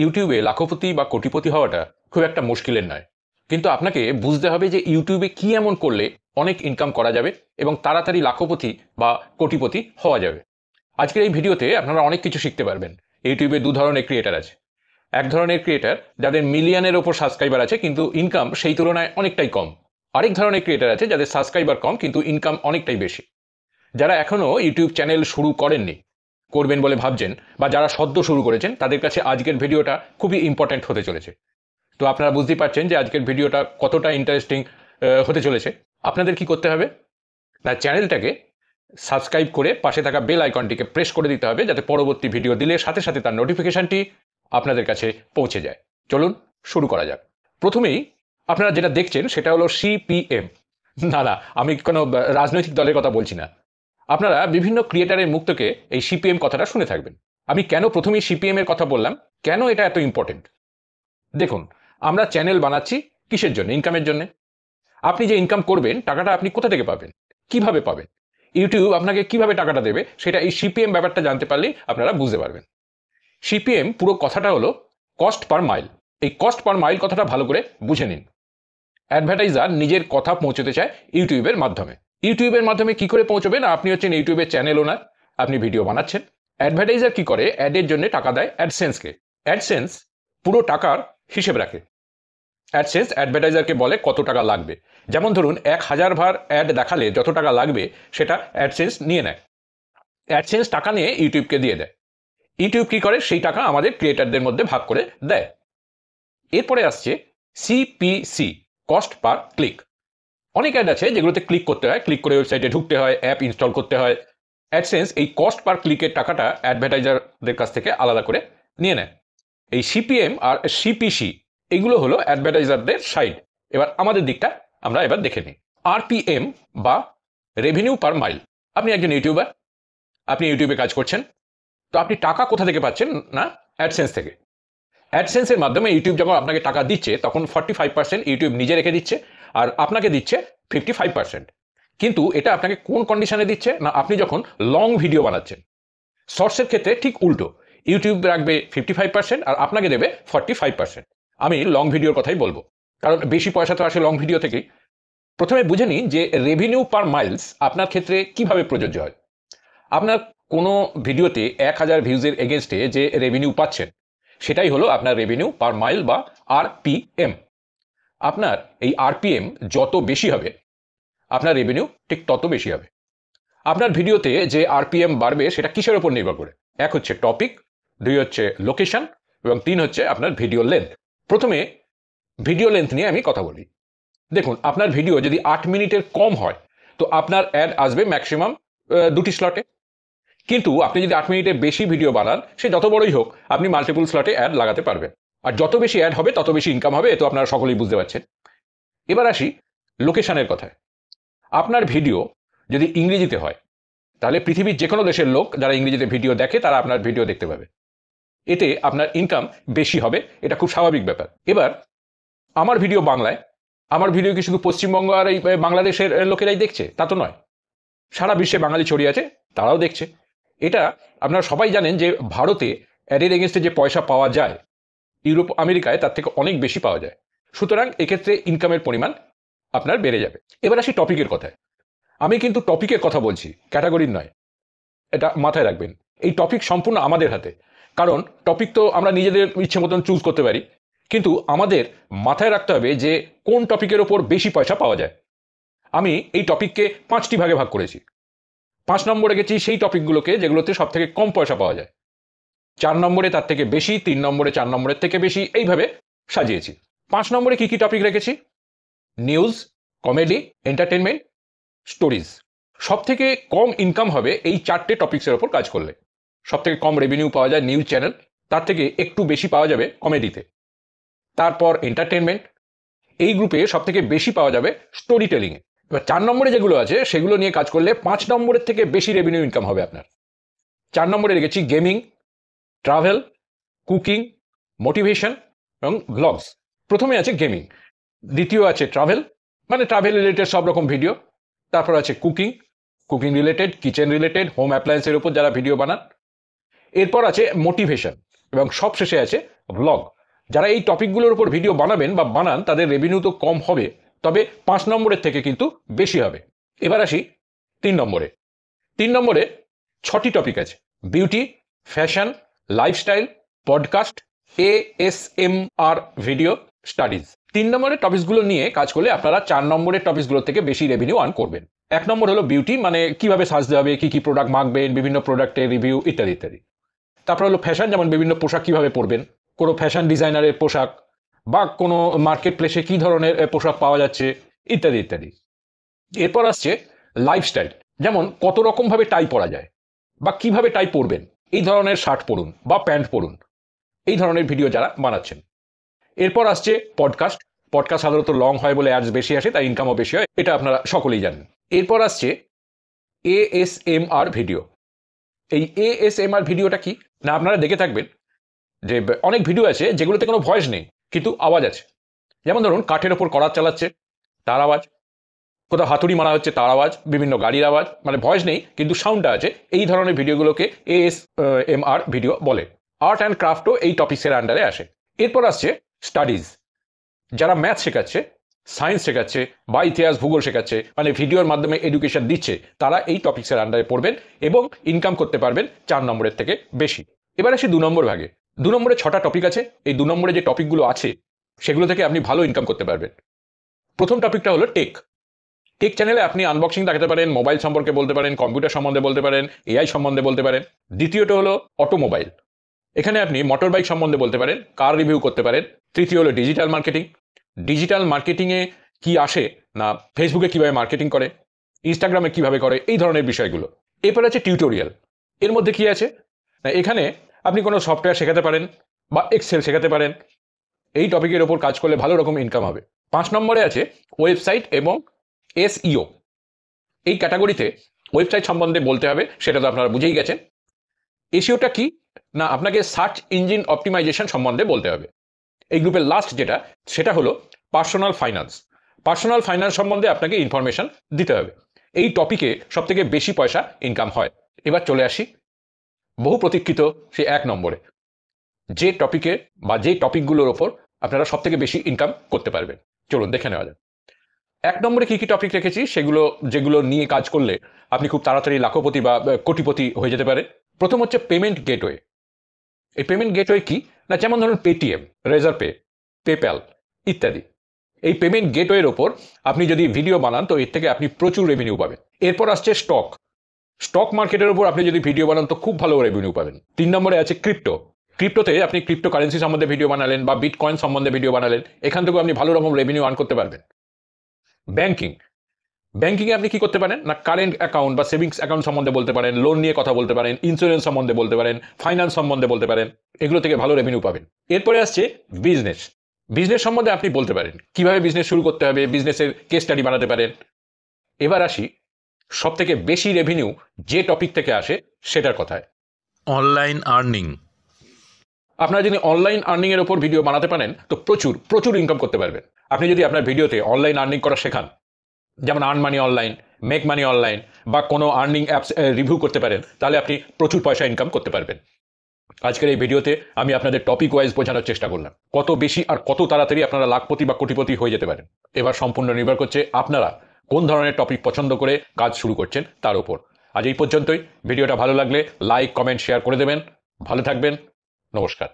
ইউটিউবে লাখপতি বা কোটিপতি হওয়াটা খুব একটা মুশকিলের নয়, কিন্তু আপনাকে বুঝতে হবে যে ইউটিউবে কি এমন করলে অনেক ইনকাম করা যাবে এবং তাড়াতাড়ি লাখপতি বা কোটিপতি হওয়া যাবে। আজকের এই ভিডিওতে আপনারা অনেক কিছু শিখতে পারবেন। ইউটিউবে দু ধরনের ক্রিয়েটার আছে। এক ধরনের ক্রিয়েটার যাদের মিলিয়নের ওপর সাবস্ক্রাইবার আছে কিন্তু ইনকাম সেই তুলনায় অনেকটাই কম। আরেক ধরনের ক্রিয়েটার আছে যাদের সাবস্ক্রাইবার কম কিন্তু ইনকাম অনেকটাই বেশি। যারা এখনও ইউটিউব চ্যানেল শুরু করেননি, করবেন বলে ভাবছেন, বা যারা সদ্য শুরু করেছেন, তাদের কাছে আজকের ভিডিওটা খুবই ইম্পর্ট্যান্ট হতে চলেছে। তো আপনারা বুঝতেই পারছেন যে আজকের ভিডিওটা কতটা ইন্টারেস্টিং হতে চলেছে। আপনাদের কি করতে হবে না, চ্যানেলটাকে সাবস্ক্রাইব করে পাশে থাকা বেল আইকনটিকে প্রেস করে দিতে হবে, যাতে পরবর্তী ভিডিও দিলে সাথে সাথে তার নোটিফিকেশনটি আপনাদের কাছে পৌঁছে যায়। চলুন শুরু করা যাক। প্রথমেই আপনারা যেটা দেখছেন সেটা হলো সিপিএম। না, আমি কোনো রাজনৈতিক দলের কথা বলছি না। আপনারা বিভিন্ন ক্রিয়েটারের মুখ থেকে এই সিপিএম কথাটা শুনে থাকবেন। আমি কেন প্রথমেই সিপিএম এর কথা বললাম, কেন এটা এত ইম্পর্টেন্ট? দেখুন, আমরা চ্যানেল বানাচ্ছি কিসের জন্য? ইনকামের জন্য। আপনি যে ইনকাম করবেন, টাকাটা আপনি কোথা থেকে পাবেন, কিভাবে পাবেন, ইউটিউব আপনাকে কিভাবে টাকাটা দেবে, সেটা এই সিপিএম ব্যাপারটা জানতে পারলেই আপনারা বুঝতে পারবেন। সিপিএম পুরো কথাটা হলো কস্ট পার মাইল। এই কস্ট পার মাইল কথাটা ভালো করে বুঝে নিন। অ্যাডভার্টাইজার নিজের কথা পৌঁছতে চায় ইউটিউবের মাধ্যমে। ইউটিউবের মাধ্যমে কি করে পৌঁছবেন? আপনি হচ্ছেন ইউটিউবের চ্যানেল ওনার, আপনি ভিডিও বানাচ্ছেন। অ্যাডভার্টাইজার কি করে? অ্যাডের জন্য টাকা দেয় অ্যাডসেন্সকে। অ্যাডসেন্স পুরো টাকার হিসেব রাখে। অ্যাডসেন্স অ্যাডভার্টাইজারকে বলে কত টাকা লাগবে। যেমন ধরুন 1000 বার অ্যাড দেখালে যত টাকা লাগবে সেটা অ্যাডসেন্স নিয়ে নেয়। অ্যাডসেন্স টাকা নিয়ে ইউটিউবকে দিয়ে দেয়। ইউটিউব কি করে? সেই টাকা আমাদের ক্রিয়েটারদের মধ্যে ভাগ করে দেয়। এরপরে আসছে সিপিসি, কস্ট পার ক্লিক। অনেক অ্যাড আছে যেগুলোতে ক্লিক করতে হয়, ক্লিক করে ওয়েবসাইটে ঢুকতে হয়, অ্যাপ ইনস্টল করতে হয়। অ্যাডসেন্স এই কস্ট পার ক্লিকের টাকাটা অ্যাডভার্টাইজারদের কাছ থেকে আলাদা করে নিয়ে নেয়। এই সিপিএম আর সিপিসি এগুলো হলো অ্যাডভার্টাইজারদের সাইড। এবার আমাদের দিকটা আমরা এবার দেখে নিই। আরপিএম বা রেভিনিউ পার মাইল। আপনি একজন ইউটিউবার, আপনি ইউটিউবে কাজ করছেন, তো আপনি টাকা কোথা থেকে পাচ্ছেন? না, অ্যাডসেন্স থেকে। অ্যাডসেন্সের মাধ্যমে ইউটিউব যখন আপনাকে টাকা দিচ্ছে তখন 45% ইউটিউব নিজে রেখে দিচ্ছে আর আপনাকে দিচ্ছে 55%। কিন্তু এটা আপনাকে কোন কন্ডিশনে দিচ্ছে? না, আপনি যখন লং ভিডিও বানাচ্ছেন। শর্টসের ক্ষেত্রে ঠিক উল্টো, ইউটিউব রাখবে 55% আর আপনাকে দেবে 45%। আমি লং ভিডিওর কথাই বলবো, কারণ বেশি পয়সা তো আসে লং ভিডিও থেকেই। প্রথমে বুঝে নিন যে রেভিনিউ পার মাইলস আপনার ক্ষেত্রে কিভাবে প্রযোজ্য হয়। আপনার কোনো ভিডিওতে 1000 ভিউজের এগেনস্টে যে রেভিনিউ পাচ্ছেন, সেটাই হলো আপনার রেভিনিউ পার মাইল বা আরপিএম। আপনার এই আরপিএম যত বেশি হবে আপনার রেভিনিউ ঠিক তত বেশি হবে। আপনার ভিডিওতে যে আরপিএম বাড়বে সেটা কিসের উপর নির্ভর করে? এক হচ্ছে টপিক, দুই হচ্ছে লোকেশন এবং তিন হচ্ছে আপনার ভিডিও লেন্থ। প্রথমে ভিডিও লেন্থ নিয়ে আমি কথা বলি। দেখুন, আপনার ভিডিও যদি 8 মিনিটের কম হয় তো আপনার অ্যাড আসবে ম্যাক্সিমাম 2টি স্লটে। কিন্তু আপনি যদি 8 মিনিটের বেশি ভিডিও বানান, সে যত বড়ই হোক, আপনি মাল্টিপল স্লটে অ্যাড লাগাতে পারবেন। আর যত বেশি অ্যাড হবে তত বেশি ইনকাম হবে, এ তো আপনারা সকলেই বুঝতে পারছেন। এবার আসি লোকেশনের কথায়। আপনার ভিডিও যদি ইংরেজিতে হয় তাহলে পৃথিবীর যে কোনো দেশের লোক যারা ইংরেজিতে ভিডিও দেখে তারা আপনার ভিডিও দেখতে পাবে। এতে আপনার ইনকাম বেশি হবে, এটা খুব স্বাভাবিক ব্যাপার। এবার আমার ভিডিও বাংলায়, আমার ভিডিও কি শুধু পশ্চিমবঙ্গ আর এই বাংলাদেশের লোকেরাই দেখছে? তা তো নয়, সারা বিশ্বে বাঙালি ছড়িয়ে আছে, তারাও দেখছে। এটা আপনারা সবাই জানেন যে ভারতে অ্যাডের এগেনস্টে যে পয়সা পাওয়া যায়, ইউরোপ আমেরিকায় তার থেকে অনেক বেশি পাওয়া যায়। সুতরাং এক্ষেত্রে ইনকামের পরিমাণ আপনার বেড়ে যাবে। এবার আসি টপিকের কথায়। আমি কিন্তু টপিকের কথা বলছি, ক্যাটাগরির নয়, এটা মাথায় রাখবেন। এই টপিক সম্পূর্ণ আমাদের হাতে, কারণ টপিক তো আমরা নিজেদের ইচ্ছে মতন চুজ করতে পারি, কিন্তু আমাদের মাথায় রাখতে হবে যে কোন টপিকের ওপর বেশি পয়সা পাওয়া যায়। আমি এই টপিককে 5টি ভাগে ভাগ করেছি। 5 নম্বরে গেছি সেই টপিকগুলোকে যেগুলোতে সব থেকে কম পয়সা পাওয়া যায়, 4 নম্বরে তার থেকে বেশি, 3 নম্বরে 4 নম্বরের থেকে বেশি, এইভাবে সাজিয়েছি। 5 নম্বরে কি কি টপিক রেখেছি? News, comedy, entertainment, stories. সব থেকে কম ইনকাম হবে এই 4টে টপিক্সের ওপর কাজ করলে। সব থেকে কম রেভিনিউ পাওয়া যায় নিউজ চ্যানেল, তার থেকে একটু বেশি পাওয়া যাবে কমেডিতে। তারপর এন্টারটেনমেন্ট, এই গ্রুপে সব থেকে বেশি পাওয়া যাবে স্টোরি টেলিংয়ে। এবার 4 নম্বরে যেগুলো আছে সেগুলো নিয়ে কাজ করলে 5 নম্বরের থেকে বেশি রেভিনিউ ইনকাম হবে আপনার। 4 নম্বরে রেখেছি গেমিং, ট্রাভেল, কুকিং, মোটিভেশন এবং ব্লগস। প্রথমে আছে গেমিং, দ্বিতীয় আছে ট্রাভেল, মানে ট্রাভেল রিলেটেড সব রকম ভিডিও। তারপর আছে cooking, cooking related, kitchen related, home অ্যাপ্লায়েন্সের উপর যারা ভিডিও বানান। এরপর আছে মোটিভেশন এবং সবশেষে আছে ব্লগ। যারা এই টপিকগুলোর উপর ভিডিও বানাবেন বা বানান তাদের রেভিনিউ তো কম হবে, তবে 5 নম্বরের থেকে কিন্তু বেশি হবে। এবার আসি 3 নম্বরে। 3 নম্বরে 6টি টপিক আছে: beauty, fashion, lifestyle, podcast, ASMR video, studies. 3 নম্বরের টপিকসগুলো নিয়ে কাজ করলে আপনারা 4 নম্বরের টপিকসগুলো থেকে বেশি রেভিনিউ আর্ন করবেন। 1 নম্বর হলো বিউটি, মানে কিভাবে সাজতে হবে, কি কি প্রোডাক্ট মাখবেন, বিভিন্ন প্রোডাক্টের রিভিউ ইত্যাদি ইত্যাদি। তারপর হলো ফ্যাশন, যেমন বিভিন্ন পোশাক কিভাবে পরবেন, কোনো ফ্যাশন ডিজাইনারের পোশাক বা কোনো মার্কেট প্লেসে কী ধরনের পোশাক পাওয়া যাচ্ছে ইত্যাদি ইত্যাদি। এরপর আসছে লাইফস্টাইল, যেমন কত রকমভাবে টাই পরা যায় বা কিভাবে টাই পরবেন, এই ধরনের শার্ট পরুন বা প্যান্ট পরুন, এই ধরনের ভিডিও যারা বানাচ্ছেন। এরপর আসছে পডকাস্ট। পডকাস্ট সাধারণত লং হয় বলে অ্যাডস বেশি আসে, তাই ইনকামও বেশি হয়, এটা আপনারা সকলেই জানেন। এরপর আসছে ASMR ভিডিও। এই ASMR ভিডিওটা কি না, আপনারা দেখে থাকবেন যে অনেক ভিডিও আছে যেগুলোতে কোনো ভয়েস নেই কিন্তু আওয়াজ আছে। যেমন ধরুন কাঠের ওপর কড়া চালাচ্ছে তার আওয়াজ, কোথাও হাতুড়ি মারা হচ্ছে তার আওয়াজ, বিভিন্ন গাড়ির আওয়াজ, মানে ভয়েস নেই কিন্তু সাউন্ডটা আছে। এই ধরনের ভিডিওগুলোকে ASMR ভিডিও বলে। আর্ট অ্যান্ড ক্রাফটও এই টপিক্সের আন্ডারে আসে। এরপর আসছে স্টাডিজ, যারা ম্যাথ শেখাচ্ছে, সায়েন্স শেখাচ্ছে বা ইতিহাস ভূগোল শেখাচ্ছে, মানে ভিডিওর মাধ্যমে এডুকেশন দিচ্ছে, তারা এই টপিক্সের আন্ডারে পড়বেন এবং ইনকাম করতে পারবেন 4 নম্বরের থেকে বেশি। এবার আসি 2 নম্বর ভাগে। 2 নম্বরে 6টা টপিক আছে। এই 2 নম্বরে যে টপিকগুলো আছে সেগুলো থেকে আপনি ভালো ইনকাম করতে পারবেন। প্রথম টপিকটা হলো টেক। টেক চ্যানেলে আপনি আনবক্সিং দেখাতে পারেন, মোবাইল সম্পর্কে বলতে পারেন, কম্পিউটার সম্বন্ধে বলতে পারেন, AI সম্বন্ধে বলতে পারেন। দ্বিতীয়টা হলো অটোমোবাইল, এখানে আপনি মোটর বাইক সম্বন্ধে বলতে পারেন, কার রিভিউ করতে পারেন। তৃতীয় হলো ডিজিটাল মার্কেটিং। ডিজিটাল মার্কেটিংয়ে কি আসে না, ফেসবুকে কিভাবে মার্কেটিং করে, ইনস্টাগ্রামে কিভাবে করে, এই ধরনের বিষয়গুলো। এরপর আছে টিউটোরিয়াল। এর মধ্যে কি আছে না, এখানে আপনি কোনো সফটওয়্যার শেখাতে পারেন বা এক্সেল শেখাতে পারেন। এই টপিকের ওপর কাজ করলে ভালো রকম ইনকাম হবে। 5 নম্বরে আছে ওয়েবসাইট এবং SEO। এই ক্যাটাগরিতে ওয়েবসাইট সম্বন্ধে বলতে হবে, সেটা তো আপনারা বুঝেই গেছেন। এসইওটা কি না, আপনাকে সার্চ ইঞ্জিন অপটিমাইজেশন সম্বন্ধে বলতে হবে। এই গ্রুপের লাস্ট যেটা, সেটা হলো পার্সোনাল ফাইন্যান্স। পার্সোনাল ফাইন্যান্স সম্বন্ধে আপনাকে ইনফরমেশন দিতে হবে। এই টপিকে সবথেকে বেশি পয়সা ইনকাম হয়। এবার চলে আসি বহু প্রতীক্ষিত সে 1 নম্বরে, যে টপিকে বা যে টপিকগুলোর ওপর আপনারা সবথেকে বেশি ইনকাম করতে পারবেন। চলুন দেখে নেওয়া যাক 1 নম্বরে কী কী টপিক রেখেছি, যেগুলো নিয়ে কাজ করলে আপনি খুব তাড়াতাড়ি লাখপতি বা কোটিপতি হয়ে যেতে পারে। প্রথম হচ্ছে পেমেন্ট গেটওয়ে। এই পেমেন্ট গেটওয়ে কি না, যেমন ধরুন পেটিএম, রেজার পে, পেপ্যাল ইত্যাদি। এই পেমেন্ট গেটওয়ের ওপর আপনি যদি ভিডিও বানান তো এর থেকে আপনি প্রচুর রেভিনিউ পাবেন। এরপর আসছে স্টক মার্কেটের উপর আপনি যদি ভিডিও বানান তো খুব ভালো রেভিনিউ পাবেন। 3 নম্বরে আছে ক্রিপ্টোতে আপনি ক্রিপ্টো কারেন্সি সম্বন্ধে ভিডিও বানালেন বা বিটকয়েন সম্বন্ধে ভিডিও বানালেন, এখান থেকেও আপনি ভালো রকম রেভিনিউ আর্ন করতে পারবেন। ব্যাংকিংয়ে আপনি কি করতে পারেন না, কারেন্ট অ্যাকাউন্ট বা সেভিংস অ্যাকাউন্ট সম্বন্ধে বলতে পারেন, লোন নিয়ে কথা বলতে পারেন, ইন্স্যুরেন্স সম্বন্ধে বলতে পারেন, ফাইন্যান্স সম্বন্ধে বলতে পারেন, এগুলো থেকে ভালো রেভিনিউ পাবেন। এরপরে আসছে বিজনেস সম্বন্ধে আপনি বলতে পারেন কিভাবে বিজনেস শুরু করতে হবে, বিজনেসের কেস স্টাডি বানাতে পারেন। এবার আসি সবথেকে বেশি রেভিনিউ যে টপিক থেকে আসে সেটার কথায়, অনলাইন আর্নিং। আপনারা যদি অনলাইন আর্নিং এর উপর ভিডিও বানাতে পারেন তো প্রচুর ইনকাম করতে পারবেন। আপনি যদি আপনার ভিডিওতে অনলাইন আর্নিং করা শেখান, যেমন earn money online, make money online বা কোনো আর্নিং অ্যাপস রিভিউ করতে পারেন, তাহলে আপনি প্রচুর পয়সা ইনকাম করতে পারবেন। আজকের এই ভিডিওতে আমি আপনাদের টপিক ওয়াইজ বোঝানোর চেষ্টা করলাম কত বেশি আর কত তাড়াতাড়ি আপনারা লাখপতি বা কোটিপতি হয়ে যেতে পারেন। এবার সম্পূর্ণ নির্ভর করছে আপনারা কোন ধরনের টপিক পছন্দ করে কাজ শুরু করছেন তার উপর। আজ এই পর্যন্তই। ভিডিওটা ভালো লাগলে লাইক, কমেন্ট, শেয়ার করে দেবেন। ভালো থাকবেন। নমস্কার।